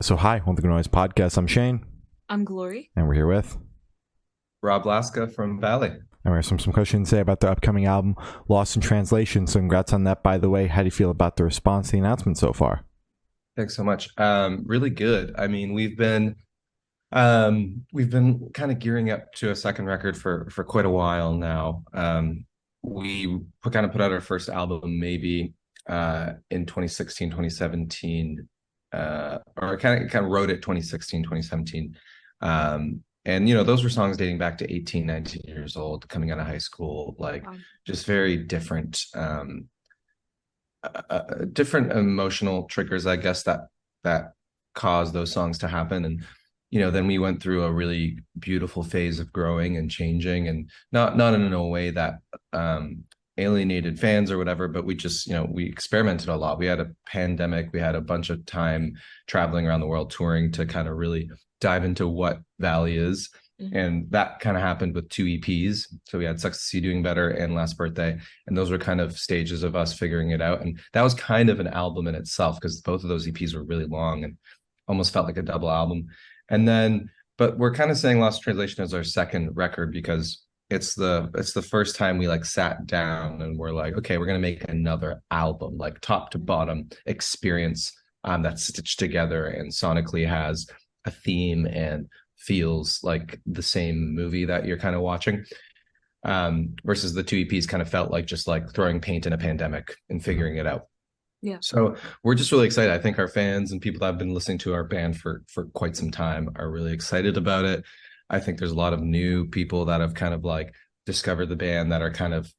So hi, One Thing Noise Podcast. I'm Shane, I'm Glory. and we're here with, Rob Laska from Valley. and we have some questions to say about their upcoming album, Lost in Translation. So congrats on that, by the way. How do you feel about the response to the announcement so far? Thanks so much. Really good. I mean, we've been kind of gearing up to a second record for quite a while now. We kind of put out our first album maybe in 2016, 2017, or kind of wrote it 2016, 2017. And those were songs dating back to 18, 19 years old, coming out of high school, like Wow. just very different different emotional triggers, I guess, that caused those songs to happen. And then we went through a really beautiful phase of growing and changing, and not in a way that alienated fans or whatever, but we just we experimented a lot. We had a pandemic, we had a bunch of time traveling around the world touring to kind of really dive into what Valley is. And that kind of happened with two EPs. So we had Sucks to See You Doing Better and Last Birthday. And those were kind of stages of us figuring it out. And that was kind of an album in itself, because both of those EPs were really long and almost felt like a double album. And then, but we're kind of saying Lost Translation is our second record because it's the first time we like sat down and we're like, okay, we're going to make another album, like top to bottom experience that's stitched together and sonically has a theme and feels like the same movie that you're kind of watching, versus the two EPs kind of felt like just like throwing paint in a pandemic and figuring it out. Yeah. So we're just really excited. I think our fans and people that have been listening to our band for quite some time are really excited about it. I think there's a lot of new people that have kind of like discovered the band that are kind of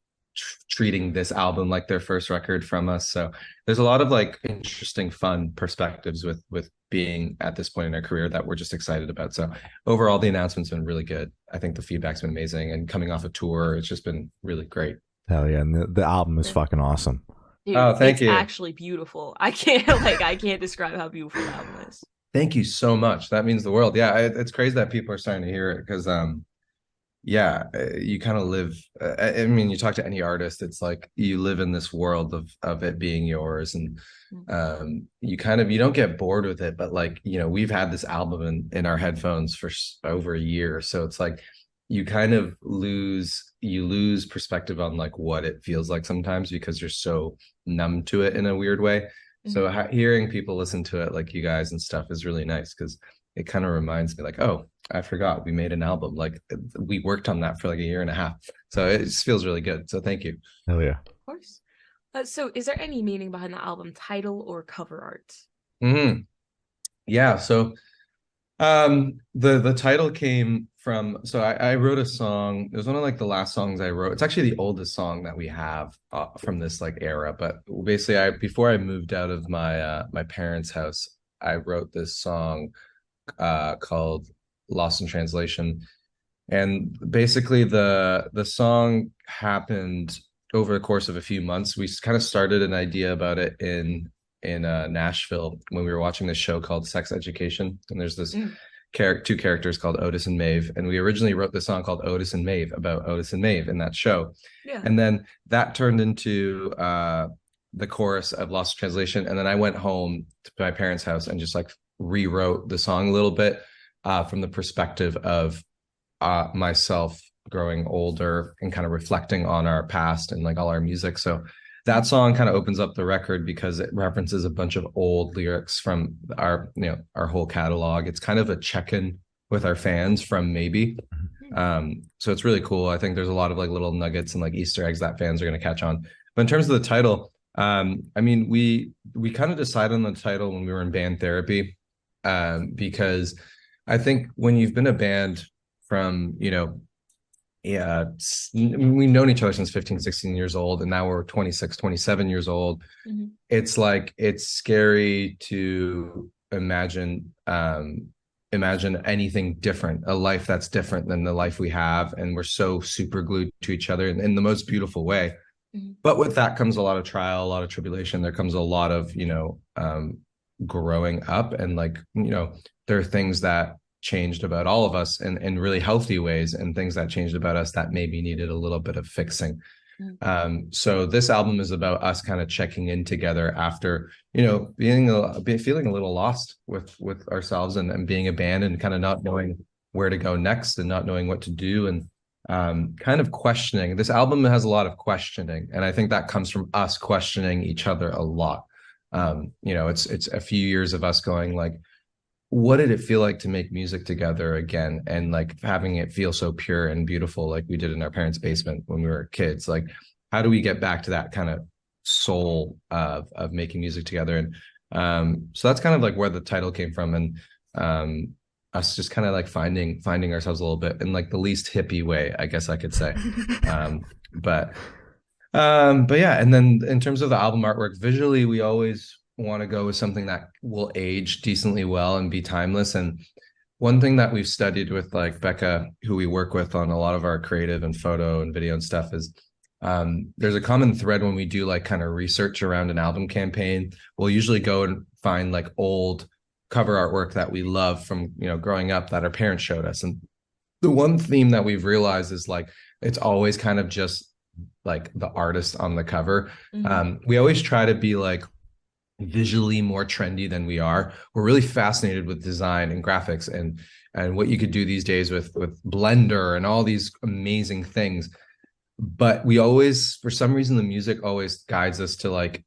treating this album like their first record from us. So there's a lot of like interesting, fun perspectives with being at this point in our career that we're just excited about. So overall, the announcement's been really good. I think the feedback's been amazing, and coming off a tour, it's just been really great. Hell yeah, and the album is fucking awesome. Dude, Oh, thank it's you. actually beautiful. I can't I can't describe how beautiful the album is. Thank you so much. That means the world. Yeah, it's crazy that people are starting to hear it because yeah, you kind of live, I mean, you talk to any artist, it's like you live in this world of it being yours, and you don't get bored with it, but like we've had this album in our headphones for over a year, so it's like you kind of lose perspective on like what it feels like sometimes because you're so numb to it in a weird way. So hearing people listen to it like you guys and stuff is really nice, because it kind of reminds me like, oh, I forgot we made an album. Like we worked on that for like a year and a half. So it just feels really good. So thank you. Hell yeah. Of course. So is there any meaning behind the album title or cover art? Yeah. So the title came from, so I wrote a song. It was one of like the last songs I wrote. It's actually the oldest song that we have from this like era. But basically before I moved out of my parents' house, I wrote this song called Lost in Translation. And basically the song happened over the course of a few months. We kind of started an idea about it in Nashville when we were watching this show called Sex Education. And there's this two characters called Otis and Maeve. And we originally wrote the song called Otis and Maeve about Otis and Maeve in that show. Yeah. And then that turned into the chorus of Lost in Translation. And then I went home to my parents' house and just like rewrote the song a little bit from the perspective of myself growing older and kind of reflecting on our past and like all our music. So that song kind of opens up the record because it references a bunch of old lyrics from our whole catalog. It's kind of a check-in with our fans from Maybe. So it's really cool. I think there's a lot of like little nuggets and like Easter eggs that fans are going to catch on. But in terms of the title, I mean, we kind of decided on the title when we were in band therapy, because I think when you've been a band from, we've known each other since 15, 16 years old, and now we're 26, 27 years old. It's like, it's scary to imagine anything different, a life that's different than the life we have. And we're so super glued to each other in the most beautiful way. But with that comes a lot of trial, a lot of tribulation. There comes a lot of, growing up, and like, there are things that changed about all of us in really healthy ways, and things that changed about us that maybe needed a little bit of fixing. So this album is about us kind of checking in together after, feeling a little lost with ourselves and being a band and kind of not knowing where to go next and not knowing what to do, and kind of questioning. This album has a lot of questioning, and I think that comes from us questioning each other a lot. It's a few years of us going like, what did it feel like to make music together again, and like having it feel so pure and beautiful like we did in our parents' basement when we were kids. Like, how do we get back to that kind of soul of making music together? And so that's kind of like where the title came from, and us just kind of like finding ourselves a little bit in like the least hippie way, I guess I could say. But yeah, and then in terms of the album artwork, visually, we always want to go with something that will age decently well and be timeless. And one thing that we've studied with like Becca, who we work with on a lot of our creative and photo and video and stuff, is there's a common thread when we do like kind of research around an album campaign. We'll usually go and find like old cover artwork that we love from, growing up that our parents showed us. And the one theme that we've realized is like, it's always kind of just like the artist on the cover. We always try to be like visually more trendy than we are. We're really fascinated with design and graphics and what you could do these days with Blender and all these amazing things. But we always, for some reason, the music always guides us to like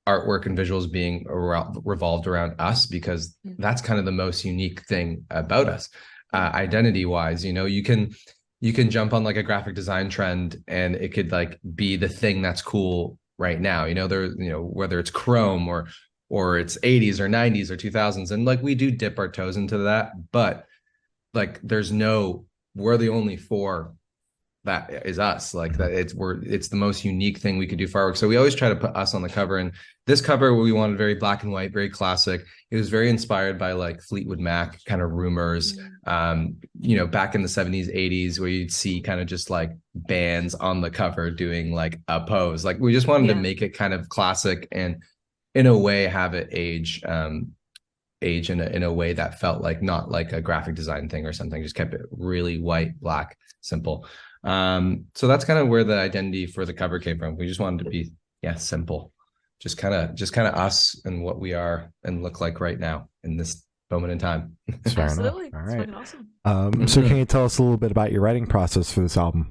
artwork and visuals being revolved around us, because that's kind of the most unique thing about us, identity wise. You can jump on like a graphic design trend and it could like be the thing that's cool right now, whether it's Chrome or it's 80s or 90s or 2000s, and like we do dip our toes into that, but like we're the only four that is us. Like that it's the most unique thing we could do for our work. So we always try to put us on the cover, and this cover we wanted very black and white, very classic. It was very inspired by like Fleetwood Mac kind of rumors, back in the 70s, 80s, where you'd see kind of just like bands on the cover doing like a pose. Like we just wanted to make it kind of classic and in a way have it age in a way that felt like not like a graphic design thing or something, just kept it really white, black, simple. So that's kind of where the identity for the cover came from. We just wanted to be simple, just kind of us and what we are and look like right now in this moment in time. Fair Absolutely. enough. All That's right. fucking awesome. So can you tell us a little bit about your writing process for this album?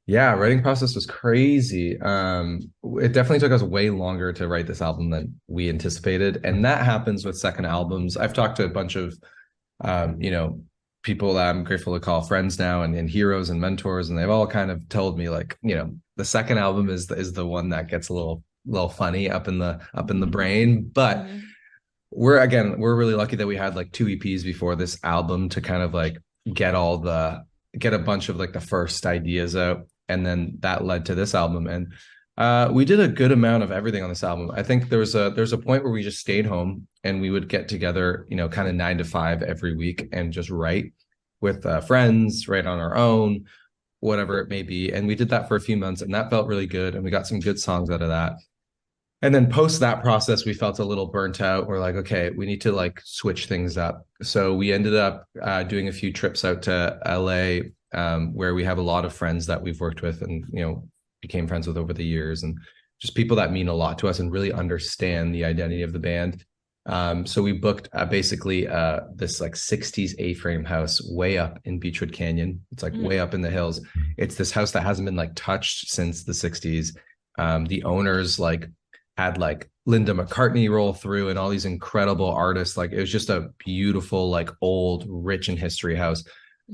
Yeah, writing process was crazy. It definitely took us way longer to write this album than we anticipated, and that happens with second albums. I've talked to a bunch of people that I'm grateful to call friends now, and heroes and mentors, and they've all kind of told me like, the second album is the one that gets a little funny up in the brain. But we're really lucky that we had like 2 EPs before this album to kind of like get a bunch of like the first ideas out, and then that led to this album. And we did a good amount of everything on this album. I think there's a point where we just stayed home and we would get together, kind of 9 to 5 every week and just write with friends, write on our own, whatever it may be. And we did that for a few months, and that felt really good. And we got some good songs out of that. And then post that process, we felt a little burnt out. We're like, okay, we need to like switch things up. So we ended up doing a few trips out to LA, where we have a lot of friends that we've worked with and, became friends with over the years, and just people that mean a lot to us and really understand the identity of the band. So we booked basically this like 60s A-frame house way up in Beechwood Canyon. It's like way up in the hills. It's this house that hasn't been like touched since the 60s. The owners like had like Linda McCartney roll through and all these incredible artists. Like it was just a beautiful, like old, rich in history house.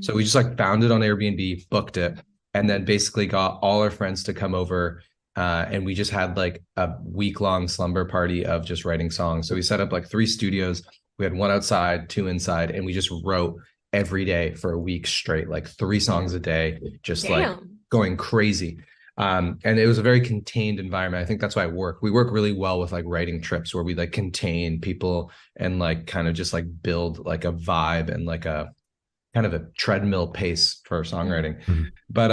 So we just like found it on Airbnb, booked it, and then basically got all our friends to come over. And we just had like a week-long slumber party of just writing songs. So we set up like 3 studios. We had 1 outside, 2 inside, and we just wrote every day for a week straight, like 3 songs a day, just like going crazy. And it was a very contained environment. I think that's why we work really well with like writing trips where we like contain people and like kind of just like build like a vibe and like a kind of a treadmill pace for songwriting. But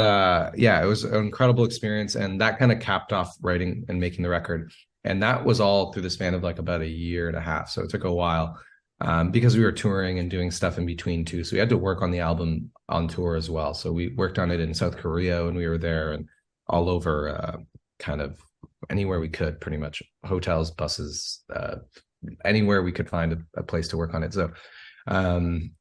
it was an incredible experience, and that kind of capped off writing and making the record. And that was all through the span of like about a year and a half. So it took a while because we were touring and doing stuff in between too. So we had to work on the album on tour as well. So we worked on it in South Korea when we were there, and all over, kind of anywhere we could, pretty much hotels, buses, anywhere we could find a place to work on it. So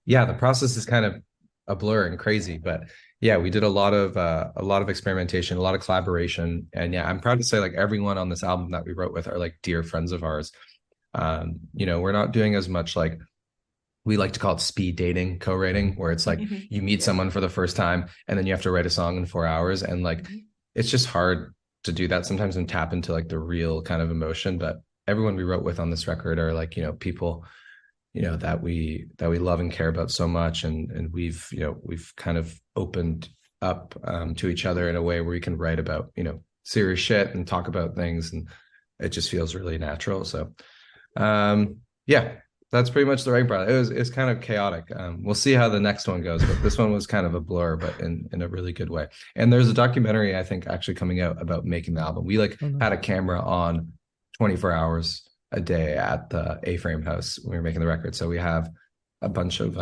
yeah, the process is kind of a blur and crazy, but yeah, we did a lot of experimentation, a lot of collaboration, and yeah, I'm proud to say like everyone on this album that we wrote with are like dear friends of ours. You know, we're not doing as much like we like to call it speed dating, co-writing, where it's like you meet someone for the first time and then you have to write a song in 4 hours, and like it's just hard to do that sometimes and tap into like the real kind of emotion. But everyone we wrote with on this record are like, you know, people, you know, that we love and care about so much, and we've, you know, we've kind of opened up to each other in a way where we can write about, you know, serious shit and talk about things, and it just feels really natural. So yeah, that's pretty much the writing part. It's kind of chaotic. We'll see how the next one goes, but this one was kind of a blur, but in a really good way. And there's a documentary I think actually coming out about making the album. We like had a camera on 24 hours a day at the A-Frame house when we were making the record. So we have a bunch of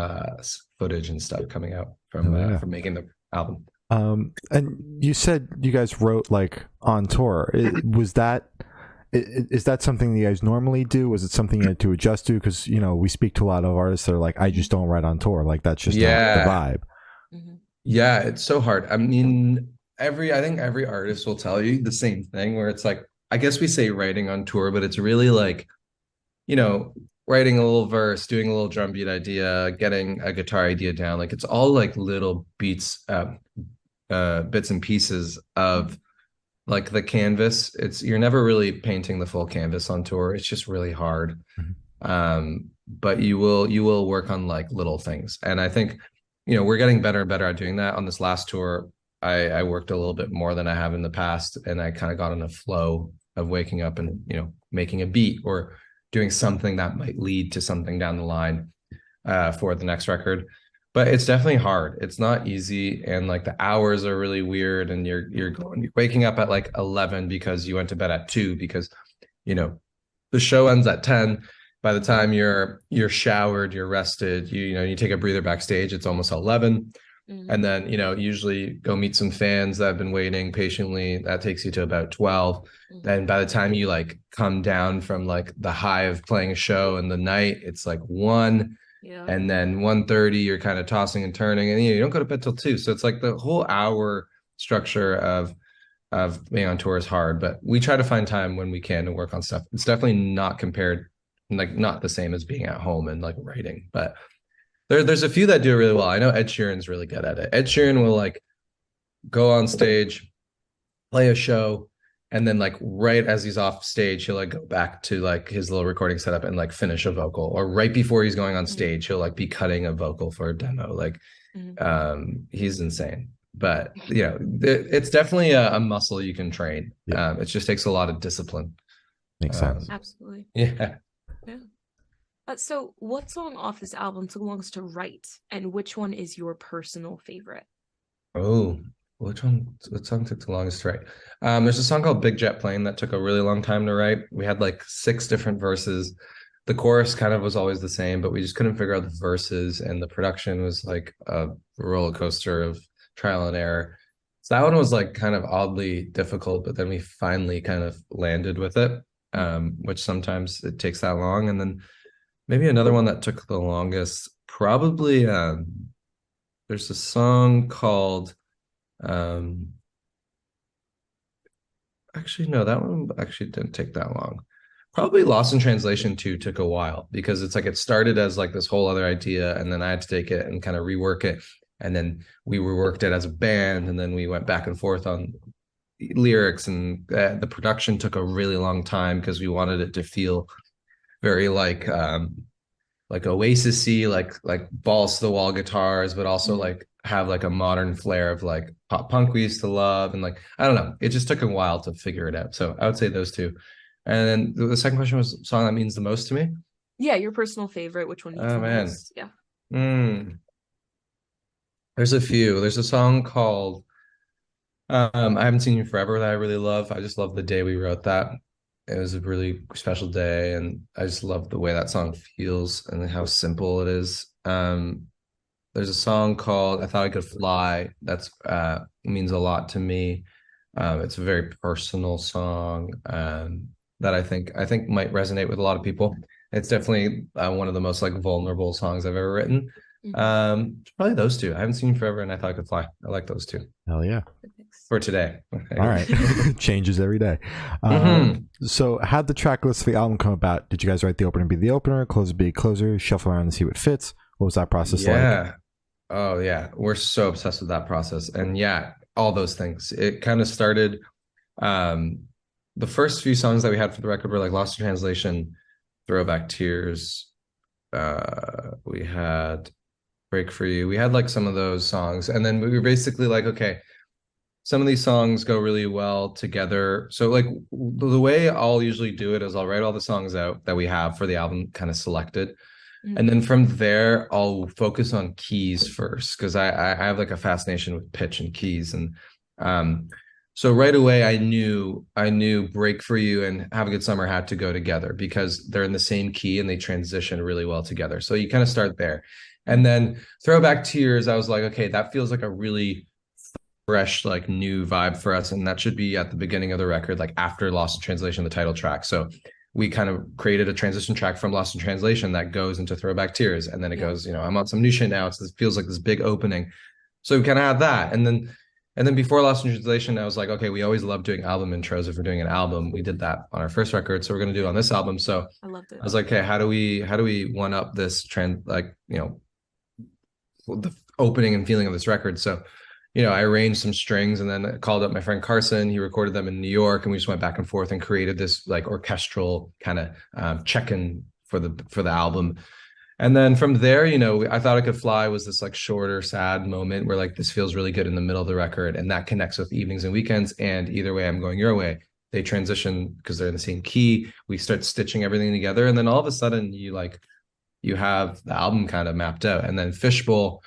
footage and stuff coming out from making the album. And you said you guys wrote like on tour. Was that is that something that you guys normally do? Was it something you had to adjust to? Because, you know, we speak to a lot of artists that are like, I just don't write on tour. Like that's just not the vibe. Yeah, it's so hard. I mean, I think every artist will tell you the same thing, where it's like, I guess we say writing on tour, but it's really like, you know, writing a little verse, doing a little drum beat idea, getting a guitar idea down. Like it's all like little beats, bits and pieces of like the canvas. You're never really painting the full canvas on tour. It's just really hard. But you will work on like little things. And I think, you know, we're getting better and better at doing that. On this last tour, I worked a little bit more than I have in the past, and I kind of got in a flow of waking up and, you know, making a beat or doing something that might lead to something down the line for the next record. But it's definitely hard. It's not easy, and like the hours are really weird, and you're waking up at like 11 because you went to bed at 2 because, you know, the show ends at 10. By the time you're showered, you're rested, you know, you take a breather backstage, it's almost 11. And then, you know, usually go meet some fans that have been waiting patiently. That takes you to about 12. Then by the time you like come down from like the high of playing a show in the night, it's like 1. And then 1:30, you're kind of tossing and turning, and you don't go to bed till 2. So it's like the whole hour structure of being on tour is hard, but we try to find time when we can to work on stuff. It's definitely not compared, like not the same as being at home and like writing, but there's a few that do it really well. I know Ed Sheeran's really good at it. Ed Sheeran will like go on stage, play a show, and then like right as he's off stage, he'll like go back to like his little recording setup and like finish a vocal. Or right before he's going on stage, he'll like be cutting a vocal for a demo. Like he's insane. But you know, it's definitely a muscle you can train. It just takes a lot of discipline. Makes sense. Absolutely. Yeah. So what song off this album took longest to write, and which one is your personal favorite? Oh, what song took the longest to write? There's a song called Big Jet Plane that took a really long time to write. We had like 6 different verses. The chorus kind of was always the same, but we just couldn't figure out the verses, and the production was like a roller coaster of trial and error. So that one was like kind of oddly difficult, but then we finally kind of landed with it, which sometimes it takes that long. And then maybe another one that took the longest, probably there's a song called actually no, that one actually didn't take that long. Probably Lost in Translation 2 took a while, because it's like it started as like this whole other idea, and then I had to take it and kind of rework it, and then we reworked it as a band, and then we went back and forth on lyrics, and the production took a really long time because we wanted it to feel very like Oasis-y, like balls to the wall guitars, but also like have like a modern flair of like pop punk we used to love. And like, I don't know, it just took a while to figure it out. So I would say those 2. And then the second question was song that means the most to me. Yeah, your personal favorite, which one means the most? Yeah. There's a few. There's a song called I Haven't Seen You Forever that I really love. I just love the day we wrote that. It was a really special day, and I just love the way that song feels and how simple it is. There's a song called I Thought I Could Fly that's means a lot to me. It's a very personal song that I think might resonate with a lot of people. It's definitely one of the most like vulnerable songs I've ever written. Probably those two. I haven't seen you forever, and I thought I could fly. I like those two Hell yeah. for today. All right. Changes every day. So how'd the track list for the album come about? Did you guys write the opener be the opener, closer be a closer, shuffle around and see what fits? What was that process like? Yeah. Oh yeah. We're so obsessed with that process. And yeah, all those things. It kind of started the first few songs that we had for the record were like Lost in Translation, Throwback Tears. We had Break for You. We had like some of those songs. And then we were basically like, okay, some of these songs go really well together. So like the way I'll usually do it is I'll write all the songs out that we have for the album kind of selected. And then from there, I'll focus on keys first because I have like a fascination with pitch and keys. And so right away I knew Break for You and Have a Good Summer had to go together because they're in the same key and they transition really well together. So you kind of start there. And then Throwback Tears, I was like, okay, that feels like a really fresh, like new vibe for us. And that should be at the beginning of the record, like after Lost in Translation, the title track. So we kind of created a transition track from Lost in Translation that goes into Throwback Tears. And then it goes, I'm on some new shit now. It feels like this big opening. So we kind of had that. And then before Lost in Translation, I was like, okay, we always love doing album intros if we're doing an album. We did that on our first record. So we're going to do it on this album. So I loved it. I was like, okay, how do we one up this trend, like, the opening and feeling of this record? So I arranged some strings and then called up my friend Carson. He recorded them in New York, and we just went back and forth and created this like orchestral kind of check-in for the album. And then from there, I Thought I Could Fly was this like shorter, sad moment where like this feels really good in the middle of the record, and that connects with Evenings and Weekends and Either Way I'm Going Your Way. They transition because they're in the same key. We start stitching everything together, and then all of a sudden you have the album kind of mapped out. And then Fishbowl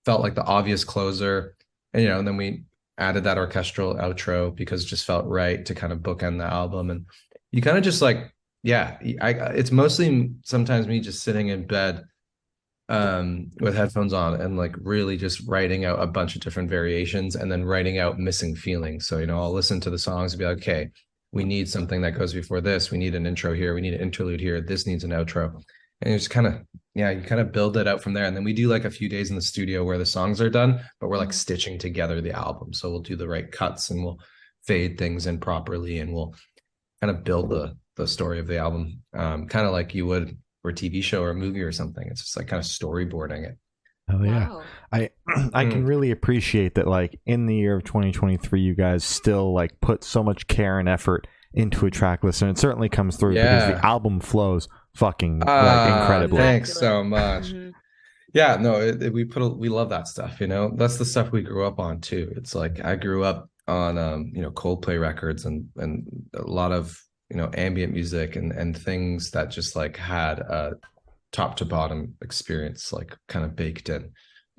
felt like the obvious closer. And then we added that orchestral outro because it just felt right to kind of bookend the album. And you kind of just like, it's mostly sometimes me just sitting in bed with headphones on and like really just writing out a bunch of different variations and then writing out missing feelings. So, I'll listen to the songs and be like, okay, we need something that goes before this. We need an intro here. We need an interlude here. This needs an outro. And it's kind of, you kind of build it out from there. And then we do like a few days in the studio where the songs are done, but we're like stitching together the album. So we'll do the right cuts and we'll fade things in properly, and we'll kind of build the story of the album, kind of like you would for a TV show or a movie or something. It's just like kind of storyboarding it. Oh yeah. Wow. I can really appreciate that, like in the year of 2023, you guys still like put so much care and effort into a track list, and it certainly comes through because the album flows fucking like incredibly. Thanks so much. Yeah, no, we love that stuff. That's the stuff we grew up on too. It's like I grew up on Coldplay records and a lot of ambient music and things that just like had a top to bottom experience like kind of baked in.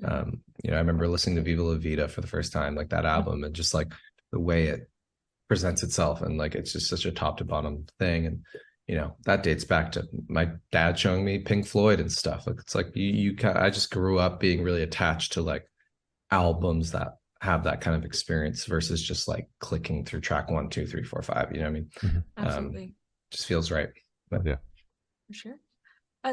I remember listening to Viva La Vida for the first time, like that album, and just like the way it presents itself, and like it's just such a top to bottom thing. And that dates back to my dad showing me Pink Floyd and stuff. Like it's like I just grew up being really attached to like albums that have that kind of experience versus just like clicking through track 1, 2, 3, 4, 5. You know what I mean? Absolutely. Just feels right. But, yeah, for sure.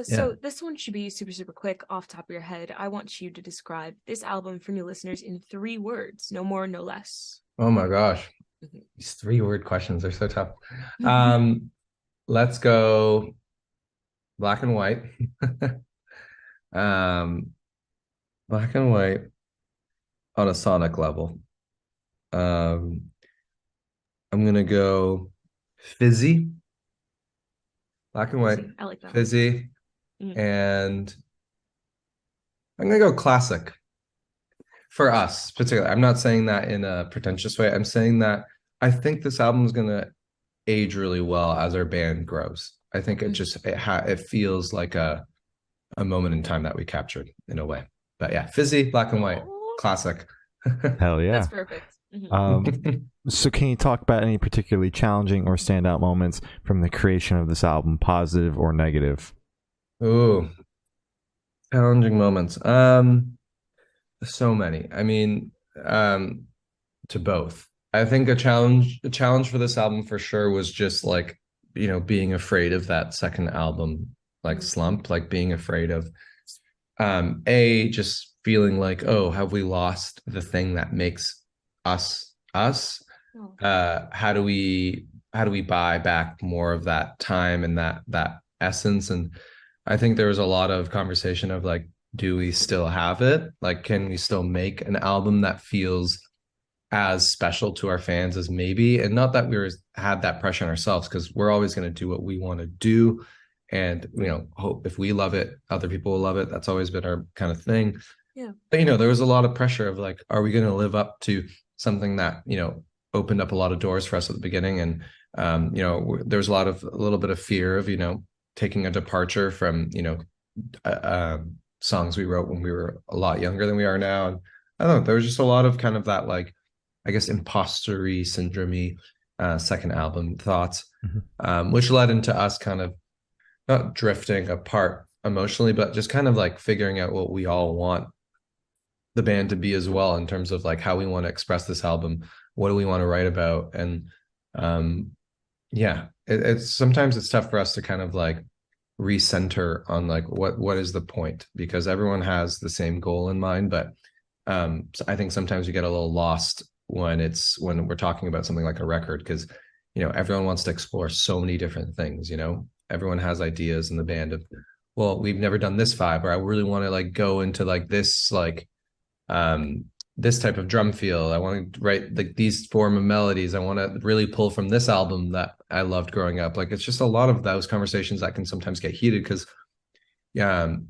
So this one should be super, super quick off the top of your head. I want you to describe this album for new listeners in 3 words, no more, no less. Oh my gosh. These 3-word questions are so tough. Let's go black and white. Black and white on a sonic level. I'm gonna go fizzy. Black and white. I like that. Fizzy. And I'm gonna go classic. For us, particularly. I'm not saying that in a pretentious way. I'm saying that I think this album is gonna age really well as our band grows. I think it feels like a moment in time that we captured in a way. But yeah, fizzy, black and white, classic. Hell yeah. That's perfect. So can you talk about any particularly challenging or standout moments from the creation of this album, positive or negative? Ooh, challenging moments. So many. I mean, to both. I think a challenge for this album for sure was just like, being afraid of that second album, like slump, like being afraid of, just feeling like, oh, have we lost the thing that makes us us? Oh. How do we buy back more of that time and that essence? And I think there was a lot of conversation of like, do we still have it? Like, can we still make an album that feels as special to our fans as maybe? And not that had that pressure on ourselves, because we're always going to do what we want to do, and hope if we love it, other people will love it. That's always been our kind of thing. Yeah. But there was a lot of pressure of like, are we going to live up to something that opened up a lot of doors for us at the beginning? And there was a little bit of fear of taking a departure from songs we wrote when we were a lot younger than we are now. And I don't know, there was just a lot of kind of that, like, I guess, impostery syndrome second album thoughts, which led into us kind of not drifting apart emotionally, but just kind of like figuring out what we all want the band to be as well, in terms of like how we want to express this album, what do we want to write about. And it's sometimes it's tough for us to kind of like recenter on like what is the point, because everyone has the same goal in mind. But so I think sometimes you get a little lost when we're talking about something like a record, because everyone wants to explore so many different things. Everyone has ideas in the band of, well, we've never done this vibe, or I really want to like go into like this, like this type of drum feel. I want to write like these form of melodies. I want to really pull from this album that I loved growing up. Like, it's just a lot of those conversations that can sometimes get heated, because you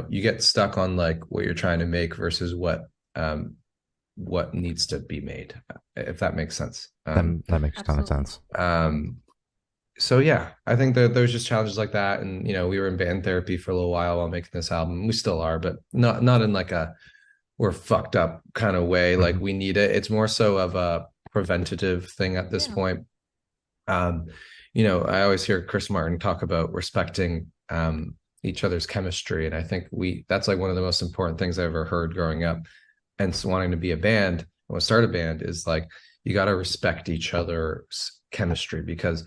get stuck on like what you're trying to make versus what needs to be made, if that makes sense. That makes a ton of sense. So yeah, I think that there's just challenges like that. And we were in band therapy for a little while making this album. We still are, but not in like a we're fucked up kind of way. Like, we need it. It's more so of a preventative thing at this point. I always hear Chris Martin talk about respecting each other's chemistry, and I think that's like one of the most important things I ever heard growing up. And so wanting to be a band, want to start a band, is like, you got to respect each other's chemistry, because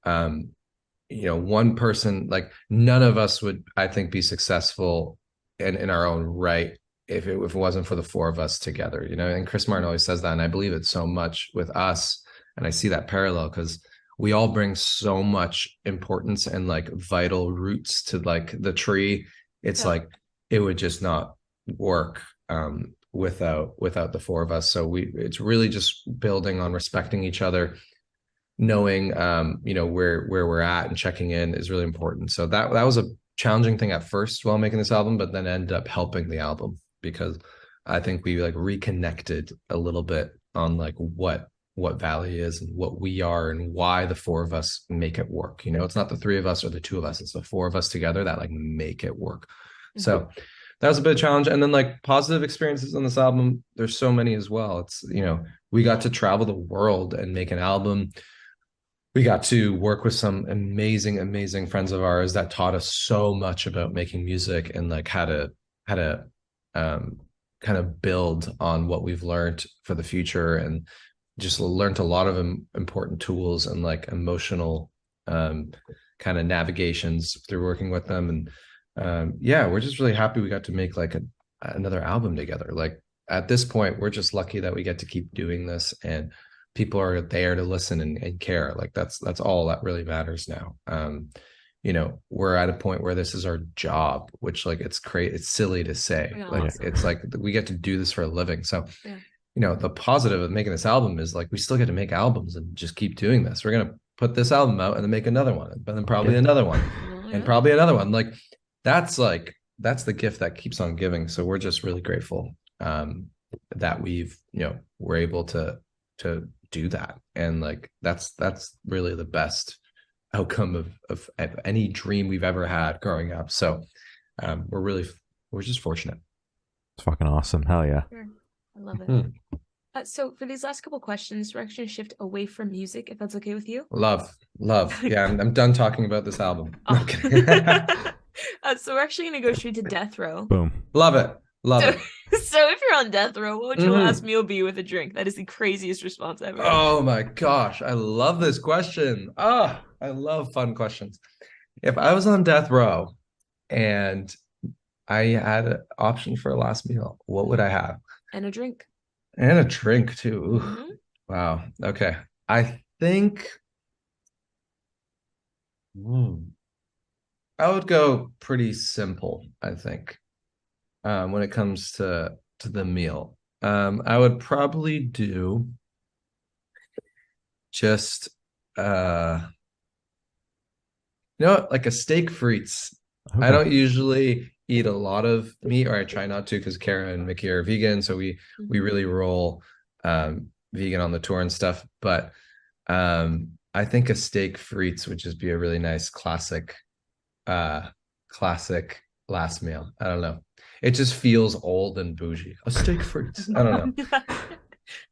one person, like, none of us would, I think, be successful in our own right if it wasn't for the four of us together. And Chris Martin always says that, and I believe it so much with us. And I see that parallel, because we all bring so much importance and like vital roots to like the tree. It's like, it would just not work without the four of us. So it's really just building on respecting each other, knowing where we're at, and checking in is really important. So that was a challenging thing at first while making this album, but then ended up helping the album, because I think we like reconnected a little bit on like what Valley is and what we are and why the four of us make it work. It's not the three of us or the two of us, it's the four of us together that like make it work. So that was a bit of a challenge. And then like positive experiences on this album, there's so many as well. It's, we got to travel the world and make an album. We got to work with some amazing, amazing friends of ours that taught us so much about making music, and like how to kind of build on what we've learned for the future, and just learned a lot of important tools and like emotional kind of navigations through working with them. And we're just really happy we got to make like another album together. Like, at this point, we're just lucky that we get to keep doing this, and people are there to listen and care. Like, that's all that really matters now. We're at a point where this is our job, which like it's silly to say. It's like we get to do this for a living. So the positive of making this album is like, we still get to make albums and just keep doing this. We're gonna put this album out and then make another one, but then probably another one, and probably another one. Like, that's the gift that keeps on giving. So we're just really grateful that we're able to do that. And like, that's really the best outcome of any dream we've ever had growing up. So we're just fortunate. It's fucking awesome. Hell yeah. Sure. I love it. So for these last couple questions, we're actually going to shift away from music, if that's okay with you. Love. Yeah, I'm done talking about this album. So we're actually going to go straight to Death Row. Boom. Love it. Love So, it. so if you're on death row, what would your last meal be with a drink? That is the craziest response ever. Oh my gosh, I love this question. I love fun questions. If I was on death row and I had an option for a last meal, what would I have? And a drink. And a drink too. Mm-hmm. Wow. Okay. I think I would go pretty simple, I think, when it comes to the meal. I would probably do just like a steak frites. Okay. I don't usually eat a lot of meat, or I try not to, because Kara and Mickey are vegan, so we really roll vegan on the tour and stuff. But I think a steak frites would just be a really nice classic last meal. I don't know. It just feels old and bougie. A steak frites. I don't know.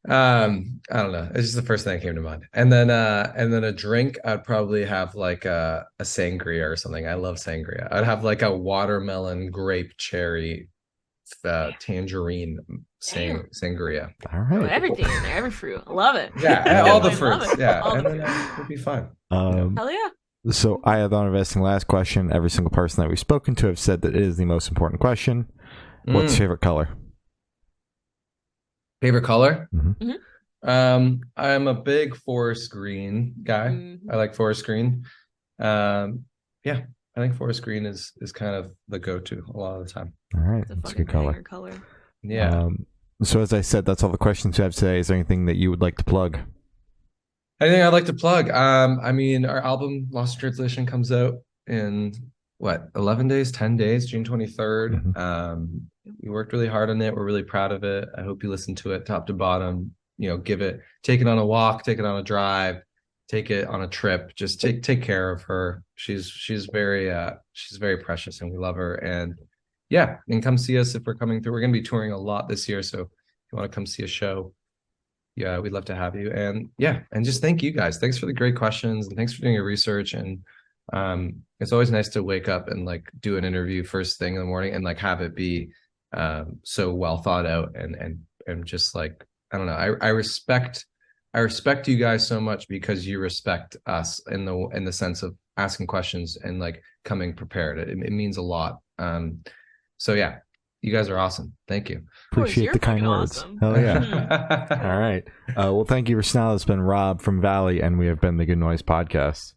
I don't know. It's just the first thing that came to mind. And then a drink, I'd probably have like a sangria or something. I love sangria. I'd have like a watermelon, grape, cherry, tangerine sangria. All right. Oh, everything in there, every fruit. I love it. Yeah, all the fruits. Yeah, and then it'll be fun. Hell yeah. So I have the honor of asking the last question. Every single person that we've spoken to have said that it is the most important question. What's your favorite color? Favorite color? Mm-hmm. Mm-hmm. I'm a big forest green guy. Mm-hmm. I like forest green. Yeah, I think forest green is kind of the go-to a lot of the time. All right, that's a good color. Yeah. So as I said, that's all the questions we have today. Is there anything that you would like to plug? Anything I'd like to plug? I mean, our album Lost in Translation comes out in 11 days, 10 days, June 23rd. Mm-hmm. We worked really hard on it. We're really proud of it. I hope you listen to it top to bottom. Take it on a walk, take it on a drive, take it on a trip. Just take care of her. She's very precious, and we love her. And yeah, and come see us if we're coming through. We're going to be touring a lot this year, so if you want to come see a show, yeah, we'd love to have you. And yeah, and just thank you guys. Thanks for the great questions, and thanks for doing your research. And it's always nice to wake up and like do an interview first thing in the morning and like have it be so well thought out and just like, I don't know. I respect you guys so much because you respect us in the sense of asking questions and like coming prepared. It means a lot. So yeah, you guys are awesome. Thank you. Appreciate the kind words. Awesome. Hell yeah. All right. Well, thank you for now. It's been Rob from Valley, and we have been the Good Noise Podcast.